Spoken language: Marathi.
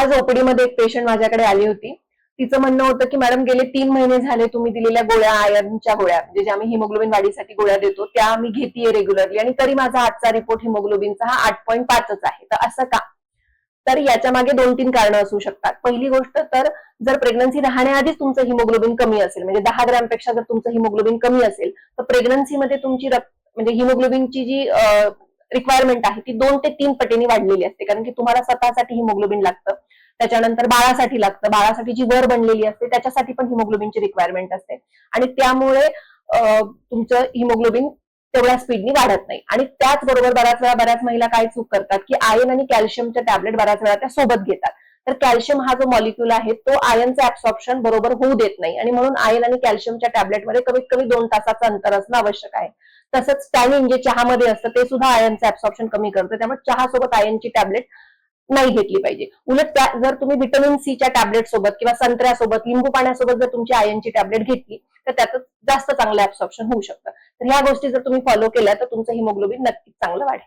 आज ओपीडी मध्ये एक पेशंट माझ्याकडे आली होती. तिचं म्हणणं होतं की मॅडम गेले 3 महिने झाले तुम्ही दिलेल्या गोळ्या, आयर्नच्या गोळ्या, म्हणजे ज्या आम्ही हिमोग्लोबिन वाढीसाठी गोळ्या देतो त्या मी घेतेय रेग्युलरली, आणि तरी माझा आजचा रिपोर्ट हिमोग्लोबिनचा हा 8.5च आहे. तर असं का? तर याच्या मागे 2-3 कारणं असू शकतात. पहिली गोष्ट तर जर प्रेग्नन्सी राहण्याआधीच तुमचं हिमोग्लोबिन कमी असेल, म्हणजे 10 ग्रॅमपेक्षा जर तुमचं हिमोग्लोबिन कमी असेल, तर प्रेग्नन्सीमध्ये तुमची म्हणजे हिमोग्लोबिनची जी रिक्वायरमेंट आहे ती 2 ते 3 पटीने वाढलेली असते. कारण की तुम्हाला स्वतःसाठी हिमोग्लोबिन लागतं, त्याच्यानंतर बाळासाठी लागतं, बाळासाठी जी वर बनलेली असते त्याच्यासाठी पण हिमोग्लोबिनची रिक्वायरमेंट असते, आणि त्यामुळे तुमचं हिमोग्लोबिन तेवढ्या स्पीडनी वाढत नाही. आणि त्याचबरोबर बऱ्याच महिला काय चूक करतात की आयर्न आणि कॅल्शियमच्या टॅबलेट बऱ्याच वेळा त्या सोबत घेतात. तर कॅल्शियम हा जो मॉलिक्यूल आहे तो आयर्नचं ऍब्सॉर्प्शन बरोबर होऊ देत नाही, आणि म्हणून आयर्न आणि कॅल्शियमच्या टॅबलेटमध्ये कमीत कमी 2 तासाचं अंतर असणं आवश्यक आहे. तसंच टॅनिन जे चहामध्ये असतं ते सुद्धा आयर्नचं ऍब्सॉर्प्शन कमी करतं, त्यामुळे चहासोबत आयर्नची टॅबलेट नाही घेतली पाहिजे. उलट जर तुम्ही व्हिटॅमिन सीच्या टॅबलेट सोबत किंवा संत्र्यासोबत, लिंबू पाण्यासोबत जर तुमची आयर्नची टॅबलेट घेतली तर त्याचं जास्त चांगलं ऍब्सॉर्प्शन होऊ शकतं. तर ह्या गोष्टी जर तुम्ही फॉलो केल्या तर तुमचं हिमोग्लोबिन नक्कीच चांगलं वाढेल.